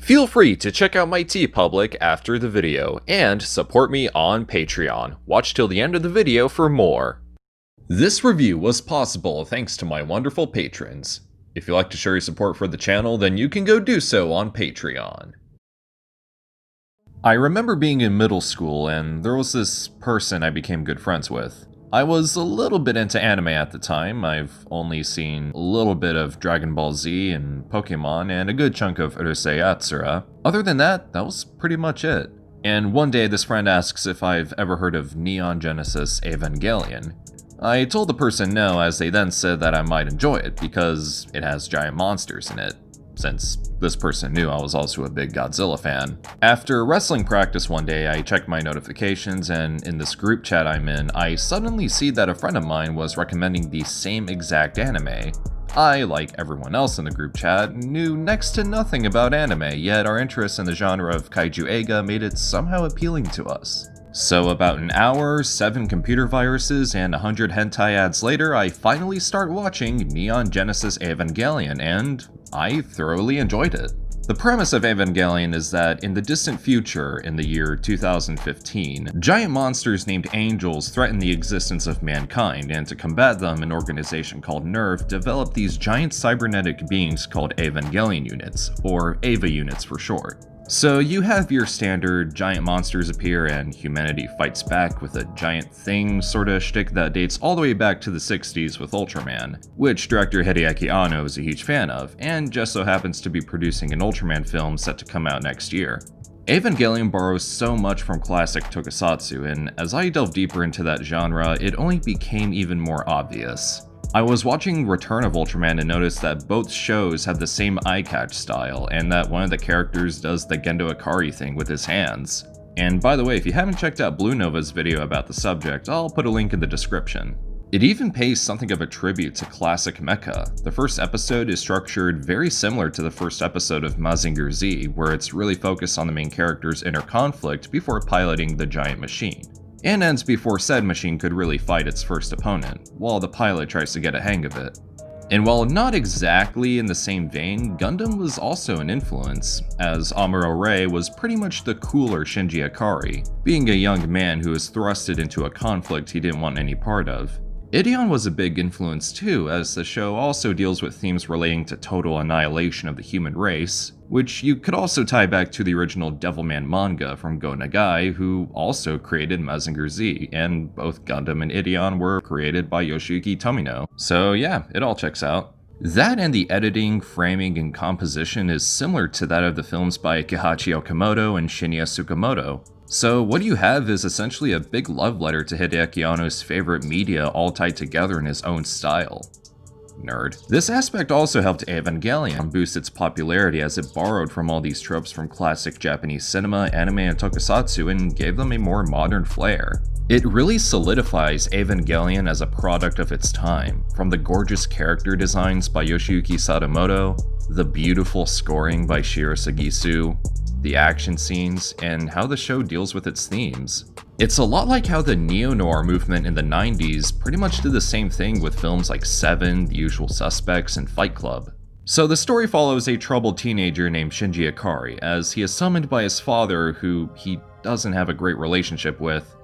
Feel free to check out my TeePublic after the video, and support me on Patreon. Watch till the end of the video for more. This review was possible thanks to my wonderful patrons. If you'd like to show your support for the channel, then you can go do so on Patreon. I remember being in middle school and there was this person I became good friends with. I was a little bit into anime at the time. I've only seen a little bit of Dragon Ball Z and Pokemon and a good chunk of Urusei Yatsura. Other than that, that was pretty much it. And one day this friend asks if I've ever heard of Neon Genesis Evangelion. I told the person no, as they then said that I might enjoy it because it has giant monsters in it, since this person knew I was also a big Godzilla fan. After wrestling practice one day, I checked my notifications, and in this group chat I'm in, I suddenly see that a friend of mine was recommending the same exact anime. I, like everyone else in the group chat, knew next to nothing about anime, yet our interest in the genre of kaiju eiga made it somehow appealing to us. So about an hour, 7 computer viruses, and 100 hentai ads later, I finally start watching Neon Genesis Evangelion, and I thoroughly enjoyed it. The premise of Evangelion is that in the distant future, in the year 2015, giant monsters named angels threaten the existence of mankind, and to combat them, an organization called NERV developed these giant cybernetic beings called Evangelion units, or EVA units for short. So you have your standard giant monsters appear and humanity fights back with a giant thing sorta shtick that dates all the way back to the 60s with Ultraman, which director Hideaki Anno is a huge fan of, and just so happens to be producing an Ultraman film set to come out next year. Evangelion borrows so much from classic tokusatsu, and as I delved deeper into that genre, it only became even more obvious. I was watching Return of Ultraman and noticed that both shows have the same eye catch style, and that one of the characters does the Gendo Ikari thing with his hands. And by the way, if you haven't checked out Blue Nova's video about the subject, I'll put a link in the description. It even pays something of a tribute to classic mecha. The first episode is structured very similar to the first episode of Mazinger Z, where it's really focused on the main character's inner conflict before piloting the giant machine. And ends before said machine could really fight its first opponent, while the pilot tries to get a hang of it. And while not exactly in the same vein, Gundam was also an influence, as Amuro Ray was pretty much the cooler Shinji Ikari, being a young man who was thrusted into a conflict he didn't want any part of. Ideon was a big influence too, as the show also deals with themes relating to total annihilation of the human race, which you could also tie back to the original Devilman manga from Go Nagai, who also created Mazinger Z, and both Gundam and Ideon were created by Yoshiyuki Tomino. So yeah, it all checks out. That and the editing, framing, and composition is similar to that of the films by Kihachi Okamoto and Shinya Tsukamoto. So what you have is essentially a big love letter to Hideaki Anno's favorite media all tied together in his own style. Nerd. This aspect also helped Evangelion boost its popularity as it borrowed from all these tropes from classic Japanese cinema, anime, and tokusatsu and gave them a more modern flair. It really solidifies Evangelion as a product of its time, from the gorgeous character designs by Yoshiyuki Sadamoto, the beautiful scoring by Shiro Sagisu, the action scenes, and how the show deals with its themes. It's a lot like how the neo-noir movement in the 90s pretty much did the same thing with films like Seven, The Usual Suspects, and Fight Club. So the story follows a troubled teenager named Shinji Ikari, as he is summoned by his father, who he doesn't have a great relationship with,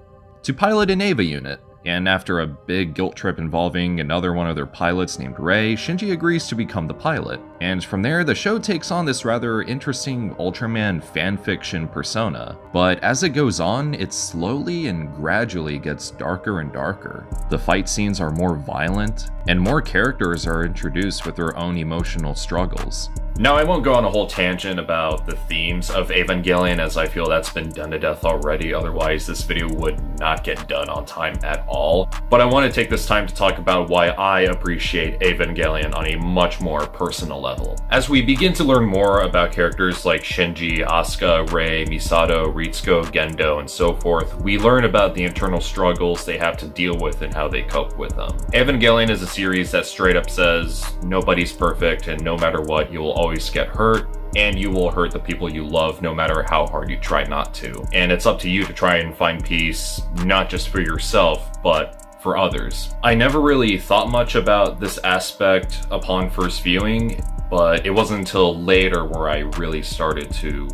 to pilot an EVA unit. And after a big guilt trip involving another one of their pilots named Ray, Shinji agrees to become the pilot. And from there, the show takes on this rather interesting Ultraman fanfiction persona. But as it goes on, it slowly and gradually gets darker and darker. The fight scenes are more violent, and more characters are introduced with their own emotional struggles. Now, I won't go on a whole tangent about the themes of Evangelion, as I feel that's been done to death already, otherwise this video would not get done on time at all. But I want to take this time to talk about why I appreciate Evangelion on a much more personal level. As we begin to learn more about characters like Shinji, Asuka, Rei, Misato, Ritsuko, Gendo, and so forth, we learn about the internal struggles they have to deal with and how they cope with them. Evangelion is a series that straight up says, nobody's perfect, and no matter what, you will always get hurt, and you will hurt the people you love no matter how hard you try not to. And it's up to you to try and find peace, not just for yourself, but for others. I never really thought much about this aspect upon first viewing, but it wasn't until later where I really started to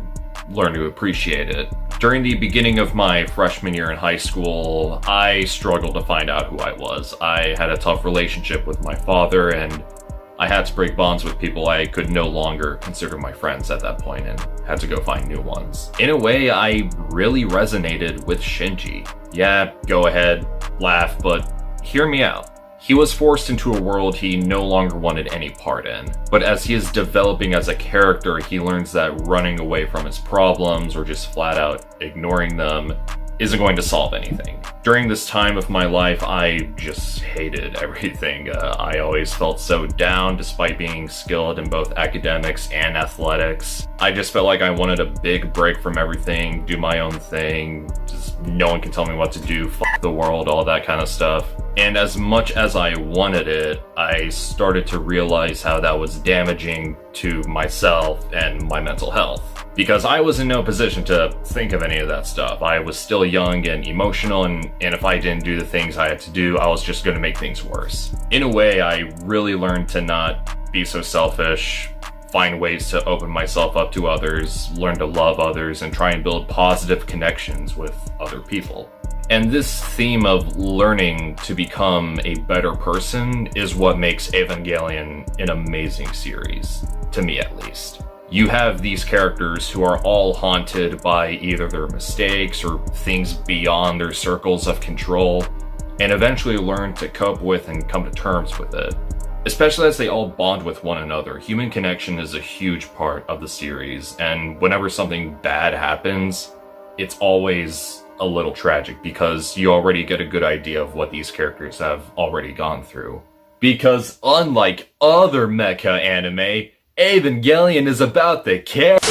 learn to appreciate it. During the beginning of my freshman year in high school, I struggled to find out who I was. I had a tough relationship with my father, and I had to break bonds with people I could no longer consider my friends at that point and had to go find new ones. In a way, I really resonated with Shinji. Yeah, go ahead, laugh, but hear me out. He was forced into a world he no longer wanted any part in. But as he is developing as a character, he learns that running away from his problems or just flat out ignoring them isn't going to solve anything. During this time of my life, I just hated everything. I always felt so down despite being skilled in both academics and athletics. I just felt like I wanted a big break from everything, do my own thing, just no one can tell me what to do, fuck the world, all that kind of stuff. And as much as I wanted it, I started to realize how that was damaging to myself and my mental health. Because I was in no position to think of any of that stuff. I was still young and emotional, and if I didn't do the things I had to do, I was just going to make things worse. In a way, I really learned to not be so selfish, find ways to open myself up to others, learn to love others, and try and build positive connections with other people. And this theme of learning to become a better person is what makes Evangelion an amazing series, to me at least. You have these characters who are all haunted by either their mistakes or things beyond their circles of control, and eventually learn to cope with and come to terms with it. Especially as they all bond with one another. Human connection is a huge part of the series, and whenever something bad happens, it's always a little tragic because you already get a good idea of what these characters have already gone through. Because unlike other mecha anime, Evangelion is about the character.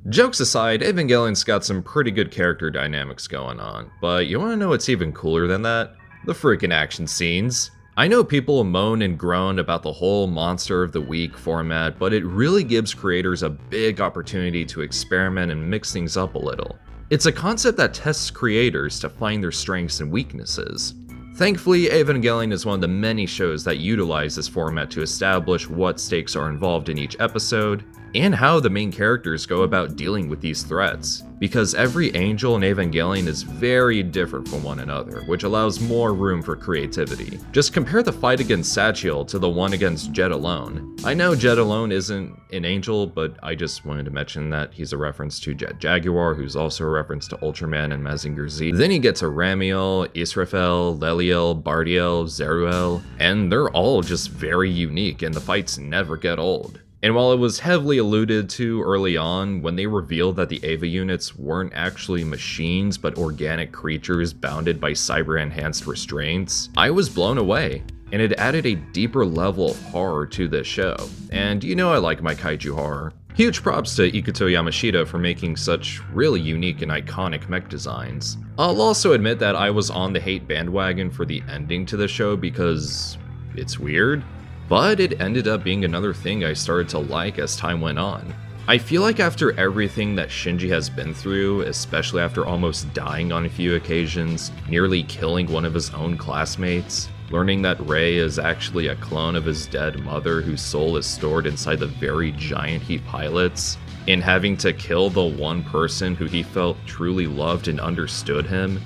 Jokes aside, Evangelion's got some pretty good character dynamics going on, but you wanna know what's even cooler than that? The freaking action scenes. I know people moan and groan about the whole Monster of the Week format, but it really gives creators a big opportunity to experiment and mix things up a little. It's a concept that tests creators to find their strengths and weaknesses. Thankfully, Evangelion is one of the many shows that utilize this format to establish what stakes are involved in each episode, and how the main characters go about dealing with these threats, because every angel in Evangelion is very different from one another, which allows more room for creativity. Just compare the fight against Sachiel to the one against Jet Alone. I know Jet Alone isn't an angel, but I just wanted to mention that he's a reference to Jet Jaguar, who's also a reference to Ultraman and Mazinger Z. Then you get to Ramiel, Israfel, Leliel, Bardiel, Zeruel, and they're all just very unique, and the fights never get old. And while it was heavily alluded to early on, when they revealed that the Eva units weren't actually machines but organic creatures bounded by cyber-enhanced restraints, I was blown away, and it added a deeper level of horror to this show. And you know I like my kaiju horror. Huge props to Ikuto Yamashita for making such really unique and iconic mech designs. I'll also admit that I was on the hate bandwagon for the ending to the show because it's weird. But it ended up being another thing I started to like as time went on. I feel like after everything that Shinji has been through, especially after almost dying on a few occasions, nearly killing one of his own classmates, learning that Rei is actually a clone of his dead mother whose soul is stored inside the very giant heat pilots, and having to kill the one person who he felt truly loved and understood him,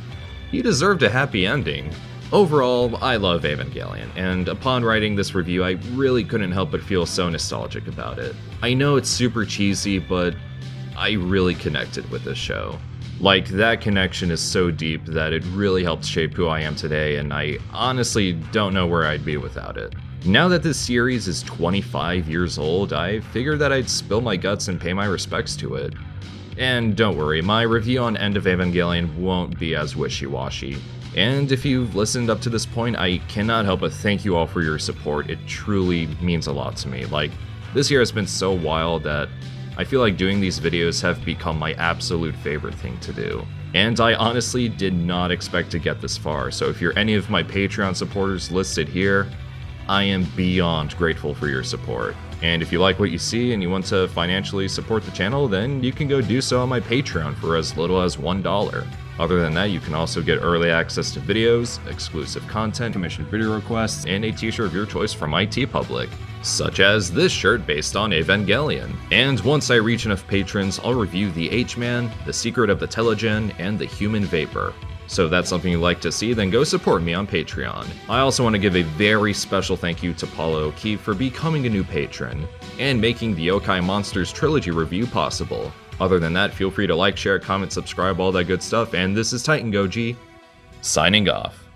he deserved a happy ending. Overall, I love Evangelion, and upon writing this review, I really couldn't help but feel so nostalgic about it. I know it's super cheesy, but I really connected with this show. Like, that connection is so deep that it really helped shape who I am today, and I honestly don't know where I'd be without it. Now that this series is 25 years old, I figured that I'd spill my guts and pay my respects to it. And don't worry, my review on End of Evangelion won't be as wishy-washy. And if you've listened up to this point, I cannot help but thank you all for your support. It truly means a lot to me. Like, this year has been so wild that I feel like doing these videos have become my absolute favorite thing to do. And I honestly did not expect to get this far, so if you're any of my Patreon supporters listed here, I am beyond grateful for your support. And if you like what you see and you want to financially support the channel, then you can go do so on my Patreon for as little as $1. Other than that, you can also get early access to videos, exclusive content, commissioned video requests, and a t-shirt of your choice from my TeePublic. such as this shirt based on Evangelion. And once I reach enough patrons, I'll review the H-Man, the Secret of the Telegen, and the Human Vapor. So if that's something you'd like to see, then go support me on Patreon. I also want to give a very special thank you to Paula O'Keefe for becoming a new patron, and making the Yokai Monsters Trilogy review possible. Other than that, feel free to like, share, comment, subscribe, all that good stuff, and this is TitanGoji, signing off.